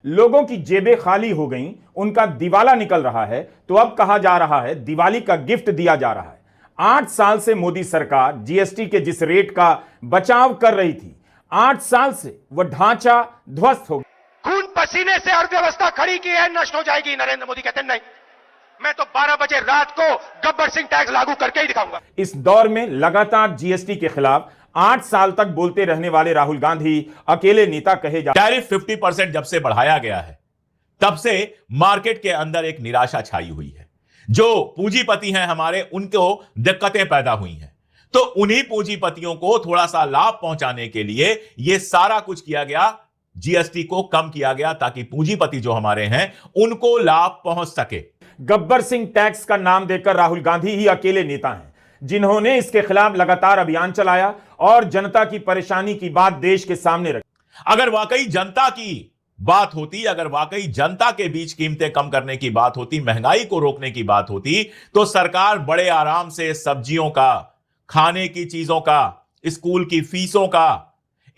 लोगों की जेबें खाली हो गईं, उनका दिवाला निकल रहा है, तो अब कहा जा रहा है दिवाली का गिफ्ट दिया जा रहा है। 8 साल से मोदी सरकार जीएसटी के जिस रेट का बचाव कर रही थी, 8 साल से वह ढांचा ध्वस्त हो गया। खून पसीने से अर्थव्यवस्था खड़ी की है, नष्ट हो जाएगी। नरेंद्र मोदी कहते नहीं, मैं तो 12 बजे रात को गब्बर सिंह टैक्स लागू करके ही दिखाऊंगा। इस दौर में लगातार जीएसटी के खिलाफ 8 साल तक बोलते रहने वाले राहुल गांधी अकेले नेता कहे जा। टैरिफ 50% जब से बढ़ाया गया है, तब से मार्केट के अंदर एक निराशा छाई हुई है। जो पूंजीपति हैं हमारे, उनको दिक्कतें पैदा हुई हैं, तो उन्हीं पूंजीपतियों को थोड़ा सा लाभ पहुंचाने के लिए यह सारा कुछ किया गया। जीएसटी को कम किया गया ताकि पूंजीपति जो हमारे हैं उनको लाभ पहुंच सके। गब्बर सिंह टैक्स का नाम देकर राहुल गांधी ही अकेले नेता हैं जिन्होंने इसके खिलाफ लगातार अभियान चलाया और जनता की परेशानी की बात देश के सामने रखी। अगर वाकई जनता की बात होती, अगर वाकई जनता के बीच कीमतें कम करने की बात होती, महंगाई को रोकने की बात होती, तो सरकार बड़े आराम से सब्जियों का, खाने की चीजों का, स्कूल की फीसों का,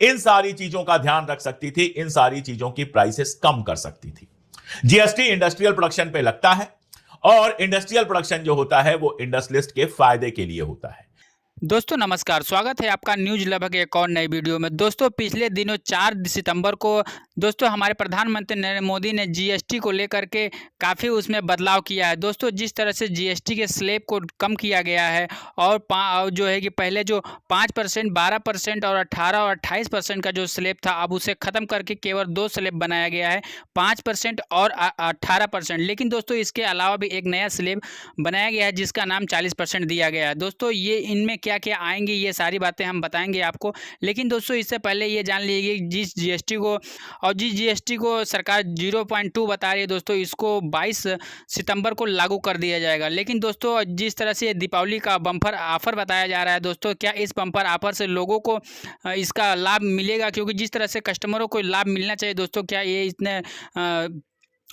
इन सारी चीजों का ध्यान रख सकती थी, इन सारी चीजों की प्राइसेस कम कर सकती थी। जीएसटी इंडस्ट्रियल प्रोडक्शन पे लगता है और इंडस्ट्रियल प्रोडक्शन जो होता है वो इंडस्ट्रियलिस्ट के फायदे के लिए होता है। दोस्तों नमस्कार, स्वागत है आपका न्यूज लभ के एक और नई वीडियो में। दोस्तों पिछले दिनों 4 सितंबर को दोस्तों हमारे प्रधानमंत्री नरेंद्र मोदी ने जीएसटी को लेकर के काफ़ी उसमें बदलाव किया है। दोस्तों जिस तरह से जीएसटी के स्लैब को कम किया गया है और जो है कि पहले जो 5%, 12% और 18 और 28% का जो स्लैब था, अब उसे ख़त्म करके केवल 2 स्लैब बनाया गया है, 5% और 18%। लेकिन दोस्तों इसके अलावा भी एक नया स्लैब बनाया गया है जिसका नाम 40% दिया गया है। दोस्तों ये इनमें क्या क्या आएंगी, ये सारी बातें हम बताएंगे आपको। लेकिन दोस्तों इससे पहले ये जान लीजिए जिस जीएसटी को सरकार 0.2 बता रही है, दोस्तों इसको 22 सितंबर को लागू कर दिया जाएगा। लेकिन दोस्तों जिस तरह से दीपावली का बम्पर ऑफर बताया जा रहा है, दोस्तों क्या इस बम्पर ऑफर से लोगों को इसका लाभ मिलेगा? क्योंकि जिस तरह से कस्टमरों को लाभ मिलना चाहिए, दोस्तों क्या ये इतने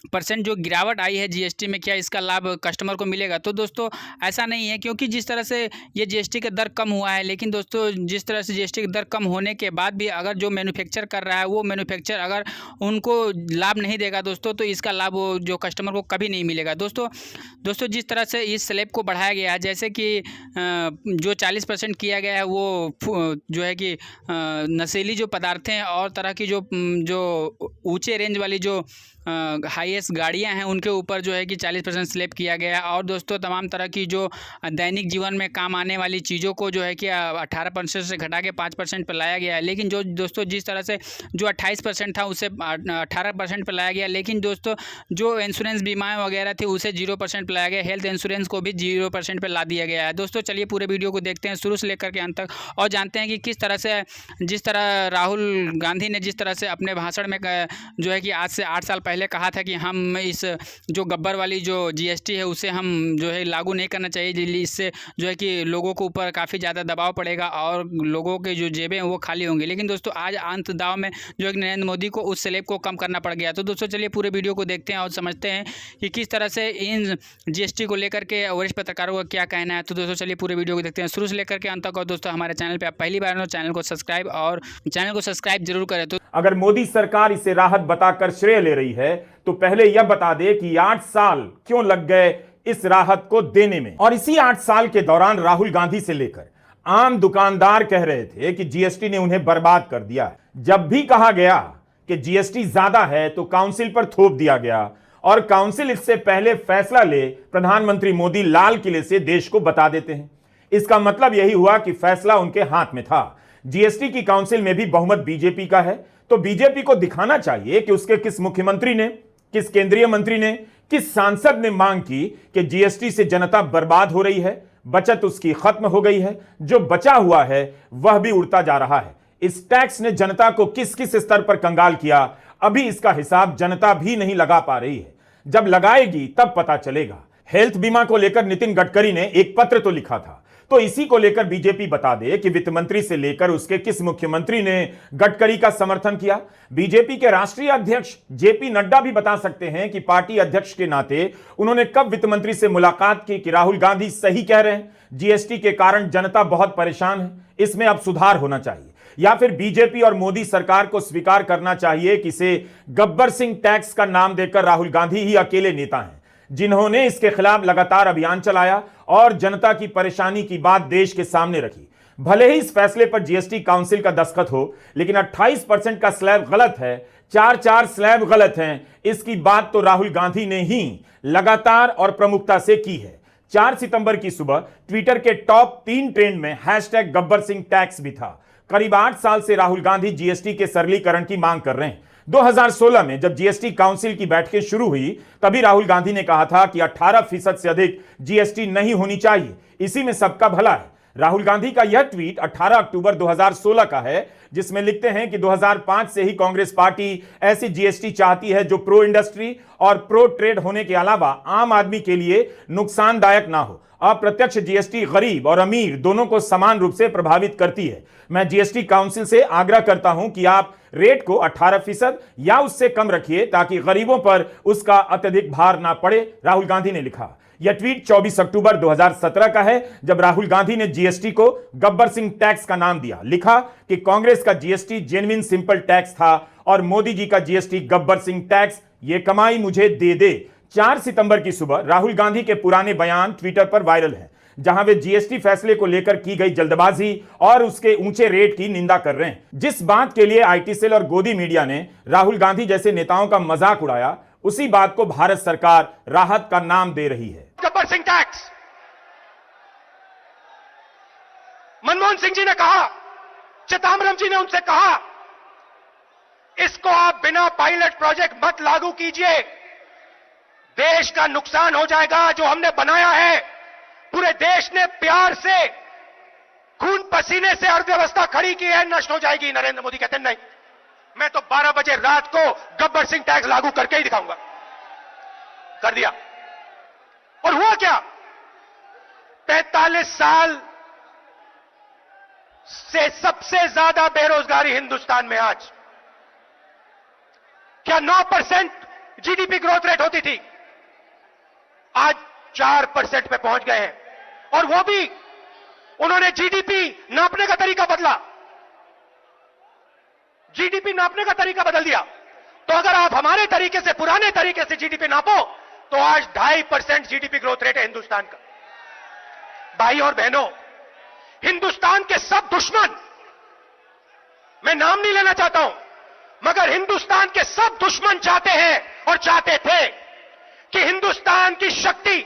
% जो गिरावट आई है जीएसटी में, क्या इसका लाभ कस्टमर को मिलेगा? तो दोस्तों ऐसा नहीं है, क्योंकि जिस तरह से ये जीएसटी का दर कम हुआ है, लेकिन दोस्तों जिस तरह से जीएसटी का दर कम होने के बाद भी अगर जो मैन्युफैक्चर कर रहा है वो मैन्युफैक्चर अगर उनको लाभ नहीं देगा दोस्तों, तो इसका लाभ वो जो कस्टमर को कभी नहीं मिलेगा। दोस्तों जिस तरह से इस स्लैब को बढ़ाया गया है, जैसे कि जो 40% किया गया है वो जो है कि नशीली जो पदार्थें और तरह की जो ऊँचे रेंज वाली जो हाईएस्ट गाड़ियां हैं उनके ऊपर जो है कि 40% स्लैब किया गया है। और दोस्तों तमाम तरह की जो दैनिक जीवन में काम आने वाली चीज़ों को जो है कि 18% से घटा के 5% पर लाया गया है। लेकिन जो दोस्तों जिस तरह से जो 28% था उसे 18% पर लाया गया। लेकिन दोस्तों जो इंश्योरेंस बीमाएँ वगैरह थी उसे 0% पर लाया गया। हेल्थ इंश्योरेंस को भी 0% पर ला दिया गया है। दोस्तों चलिए पूरे वीडियो को देखते हैं शुरू से लेकर के अंत तक और जानते हैं कि किस तरह से जिस तरह राहुल गांधी ने जिस तरह से अपने भाषण में जो है कि आज से 8 साल पहले कहा था कि हम इस जो गब्बर वाली जो जीएसटी है उसे हम जो है लागू नहीं करना चाहिए, इससे जो है कि लोगों के ऊपर काफ़ी ज़्यादा दबाव पड़ेगा और लोगों के जो जेबें हैं वो खाली होंगी। लेकिन दोस्तों आज अंत दाव में जो है नरेंद्र मोदी को उस स्लैब को कम करना पड़ गया। तो दोस्तों चलिए पूरे वीडियो को देखते हैं और समझते हैं कि किस तरह से इन जीएसटी को लेकर के वरिष्ठ पत्रकारों का क्या कहना है। तो दोस्तों चलिए पूरे वीडियो को देखते हैं शुरू से लेकर के अंत तक। और दोस्तों हमारे चैनल पर आप पहली बार हो, चैनल को सब्सक्राइब जरूर करें। तो अगर मोदी सरकार इसे राहत बताकर श्रेय ले रही है तो पहले यह बता दे कि 8 साल क्यों लग गए इस राहत को देने में। और इसी 8 साल के दौरान राहुल गांधी से लेकर आम दुकानदार कह रहे थे कि जीएसटी ने उन्हें बर्बाद कर दिया है। जब भी कहा गया कि जीएसटी ज्यादा है तो काउंसिल पर थोप दिया गया और काउंसिल इससे पहले फैसला ले प्रधानमंत्री मोदी लाल किले से देश को बता देते हैं। इसका मतलब यही हुआ कि फैसला उनके हाथ में था। जीएसटी की काउंसिल में भी बहुमत बीजेपी का है, तो बीजेपी को दिखाना चाहिए कि उसके किस मुख्यमंत्री ने, किस केंद्रीय मंत्री ने, किस सांसद ने मांग की कि जीएसटी से जनता बर्बाद हो रही है, बचत उसकी खत्म हो गई है, जो बचा हुआ है वह भी उड़ता जा रहा है। इस टैक्स ने जनता को किस किस स्तर पर कंगाल किया, अभी इसका हिसाब जनता भी नहीं लगा पा रही है। जब लगाएगी तब पता चलेगा। हेल्थ बीमा को लेकर नितिन गडकरी ने एक पत्र तो लिखा था, तो इसी को लेकर बीजेपी बता दे कि वित्त मंत्री से लेकर उसके किस मुख्यमंत्री ने गडकरी का समर्थन किया। बीजेपी के राष्ट्रीय अध्यक्ष जेपी नड्डा भी बता सकते हैं कि पार्टी अध्यक्ष के नाते उन्होंने कब वित्त मंत्री से मुलाकात की कि राहुल गांधी सही कह रहे हैं, जीएसटी के कारण जनता बहुत परेशान है, इसमें अब सुधार होना चाहिए। या फिर बीजेपी और मोदी सरकार को स्वीकार करना चाहिए कि इसे गब्बर सिंह टैक्स का नाम देकर राहुल गांधी ही अकेले नेता हैं जिन्होंने इसके खिलाफ लगातार अभियान चलाया और जनता की परेशानी की बात देश के सामने रखी। भले ही इस फैसले पर जीएसटी काउंसिल का दस्तखत हो, लेकिन 28% का स्लैब गलत है, 4 स्लैब गलत हैं, इसकी बात तो राहुल गांधी ने ही लगातार और प्रमुखता से की है। 4 सितंबर की सुबह ट्विटर के टॉप 3 ट्रेंड में हैशटैग गब्बर सिंह टैक्स भी था। करीब 8 साल से राहुल गांधी जीएसटी के सरलीकरण की मांग कर रहे हैं। 2016 में जब जीएसटी काउंसिल की बैठकें शुरू हुई, तभी राहुल गांधी ने कहा था कि 18% से अधिक जीएसटी नहीं होनी चाहिए, इसी में सबका भला है। राहुल गांधी का यह ट्वीट 18 अक्टूबर 2016 का है, जिसमें लिखते हैं कि 2005 से ही कांग्रेस पार्टी ऐसी जीएसटी चाहती है जो प्रो इंडस्ट्री और प्रो ट्रेड होने के अलावा आम आदमी के लिए नुकसानदायक ना हो। अप्रत्यक्ष जीएसटी गरीब और अमीर दोनों को समान रूप से प्रभावित करती है। मैं जीएसटी काउंसिल से आग्रह करता हूं कि आप रेट को 18% या उससे कम रखिए ताकि गरीबों पर उसका अत्यधिक भार ना पड़े, राहुल गांधी ने लिखा। यह ट्वीट 24 अक्टूबर 2017 का है, जब राहुल गांधी ने जीएसटी को गब्बर सिंह टैक्स का नाम दिया। लिखा कि कांग्रेस का जीएसटी जेन्युइन सिंपल टैक्स था और मोदी जी का जीएसटी गब्बर सिंह टैक्स, ये कमाई मुझे दे दे। 4 सितंबर की सुबह राहुल गांधी के पुराने बयान ट्विटर पर वायरल हैं, जहां वे जीएसटी फैसले को लेकर की गई जल्दबाजी और उसके ऊंचे रेट की निंदा कर रहे हैं। जिस बात के लिए आईटी सेल और गोदी मीडिया ने राहुल गांधी जैसे नेताओं का मजाक उड़ाया, उसी बात को भारत सरकार राहत का नाम दे रही है। गब्बर सिंह टैक्स, मनमोहन सिंह जी ने कहा, चिदंबरम जी ने उनसे कहा, इसको आप बिना पायलट प्रोजेक्ट मत लागू कीजिए, देश का नुकसान हो जाएगा। जो हमने बनाया है, पूरे देश ने प्यार से खून पसीने से अर्थव्यवस्था खड़ी की है, नष्ट हो जाएगी। नरेंद्र मोदी कहते नहीं, मैं तो 12 बजे रात को गब्बर सिंह टैक्स लागू करके ही दिखाऊंगा। कर दिया। और हुआ क्या? 43 साल से सबसे ज्यादा बेरोजगारी हिंदुस्तान में आज। क्या 9% जीडीपी ग्रोथ रेट होती थी? आज 4% पे पहुंच गए हैं। और वो भी उन्होंने जीडीपी नापने का तरीका बदला, जीडीपी नापने का तरीका बदल दिया। तो अगर आप हमारे तरीके से, पुराने तरीके से जीडीपी नापो, तो आज 2.5% जीडीपी ग्रोथ रेट है हिंदुस्तान का। भाई और बहनों, हिंदुस्तान के सब दुश्मन, मैं नाम नहीं लेना चाहता हूं, मगर हिंदुस्तान के सब दुश्मन चाहते हैं और चाहते थे कि हिंदुस्तान की शक्ति,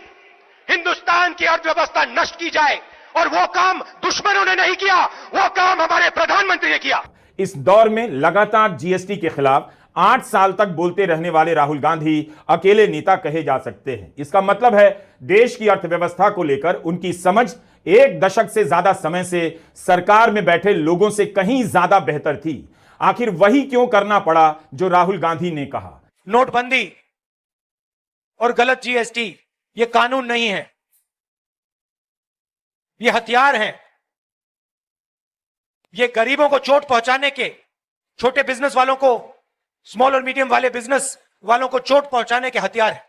हिंदुस्तान की अर्थव्यवस्था नष्ट की जाए। और वो काम दुश्मनों ने नहीं किया, वो काम हमारे प्रधानमंत्री ने किया। इस दौर में लगातार जीएसटी के खिलाफ 8 साल तक बोलते रहने वाले राहुल गांधी अकेले नेता कहे जा सकते हैं। इसका मतलब है देश की अर्थव्यवस्था को लेकर उनकी समझ 1 दशक से ज्यादा समय से सरकार में बैठे लोगों से कहीं ज्यादा बेहतर थी। आखिर वही क्यों करना पड़ा जो राहुल गांधी ने कहा? नोटबंदी और गलत जीएसटी ये कानून नहीं है, ये हथियार हैं। ये गरीबों को चोट पहुंचाने के, छोटे बिजनेस वालों को, स्मॉल और मीडियम वाले बिजनेस वालों को चोट पहुंचाने के हथियार है।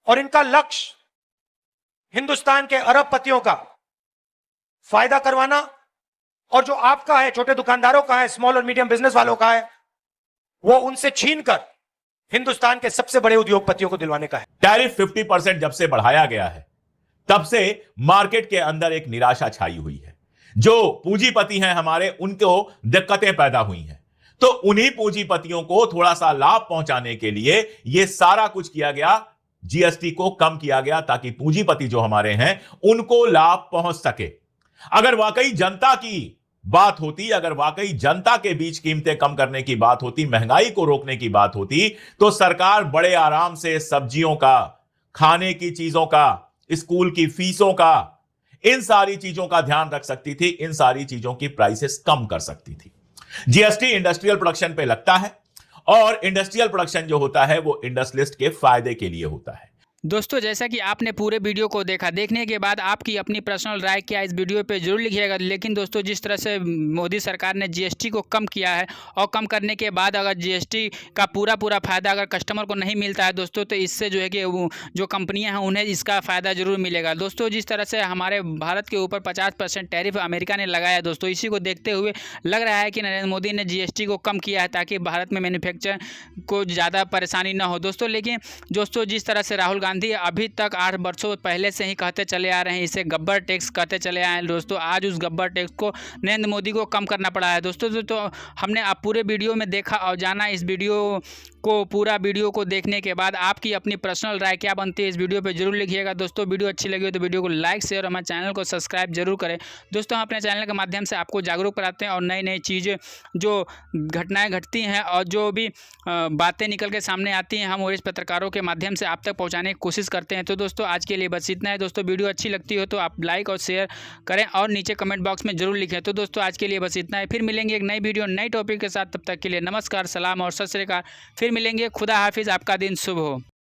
और इनका लक्ष्य हिंदुस्तान के अरबपतियों का फायदा करवाना, और जो आपका है, छोटे दुकानदारों का है, स्मॉल और मीडियम बिजनेस वालों का है, वो उनसे छीनकर हिंदुस्तान के सबसे बड़े उद्योगपतियों को दिलवाने का है। टैरिफ 50% जब से बढ़ाया गया है, तब से मार्केट के अंदर एक निराशा छाई हुई है। जो पूंजीपति हैं हमारे, उनको दिक्कतें पैदा हुई हैं। तो उन्हीं पूंजीपतियों को थोड़ा सा लाभ पहुंचाने के लिए यह सारा कुछ किया गया, जीएसटी को कम किया गया, ताकि पूंजीपति जो हमारे हैं उनको लाभ पहुंच सके। अगर वाकई जनता की बात होती, अगर वाकई जनता के बीच कीमतें कम करने की बात होती, महंगाई को रोकने की बात होती, तो सरकार बड़े आराम से सब्जियों का, खाने की चीजों का, स्कूल की फीसों का, इन सारी चीजों का ध्यान रख सकती थी, इन सारी चीजों की प्राइसेस कम कर सकती थी। जीएसटी इंडस्ट्रियल प्रोडक्शन पे लगता है, और इंडस्ट्रियल प्रोडक्शन जो होता है वो इंडस्ट्रियलिस्ट के फायदे के लिए होता है। दोस्तों जैसा कि आपने पूरे वीडियो को देखा, देखने के बाद आपकी अपनी पर्सनल राय क्या इस वीडियो पे जरूर लिखिएगा। लेकिन दोस्तों जिस तरह से मोदी सरकार ने जीएसटी को कम किया है और कम करने के बाद अगर जीएसटी का पूरा फ़ायदा अगर कस्टमर को नहीं मिलता है दोस्तों, तो इससे जो है कि जो कंपनियां हैं उन्हें इसका फ़ायदा जरूर मिलेगा। दोस्तों जिस तरह से हमारे भारत के ऊपर 50% टैरिफ अमेरिका ने लगाया है दोस्तों, इसी को देखते हुए लग रहा है कि नरेंद्र मोदी ने जीएसटी को कम किया है ताकि भारत में मैन्युफैक्चर को ज़्यादा परेशानी ना हो दोस्तों। लेकिन दोस्तों जिस तरह से राहुल गांधी अभी तक 8 वर्षों पहले से ही कहते चले आ रहे हैं, इसे गब्बर टैक्स कहते चले आए हैं दोस्तों, आज उस गब्बर टैक्स को नरेंद्र मोदी को कम करना पड़ा है दोस्तों। तो हमने आप पूरे वीडियो में देखा और जाना। इस पूरा वीडियो को देखने के बाद आपकी अपनी पर्सनल राय क्या बनती है इस वीडियो पे जरूर लिखिएगा दोस्तों। वीडियो अच्छी लगी हो तो वीडियो को लाइक शेयर और हमारे चैनल को सब्सक्राइब जरूर करें दोस्तों। हम अपने चैनल के माध्यम से आपको जागरूक कराते हैं और नई नई चीज़ें जो घटनाएं घटती हैं और जो भी बातें निकल के सामने आती हैं, हम वरिष्ठ पत्रकारों के माध्यम से आप तक पहुँचाने की कोशिश करते हैं। तो दोस्तों आज के लिए बस इतना है दोस्तों। वीडियो अच्छी लगती हो तो आप लाइक और शेयर करें और नीचे कमेंट बॉक्स में जरूर लिखें। तो दोस्तों आज के लिए बस इतना है, फिर मिलेंगे एक नई वीडियो नई टॉपिक के साथ। तब तक के लिए नमस्कार, सलाम और सत श्री अकाल। फिर मिलेंगे। खुदा हाफिज़, आपका दिन शुभ हो।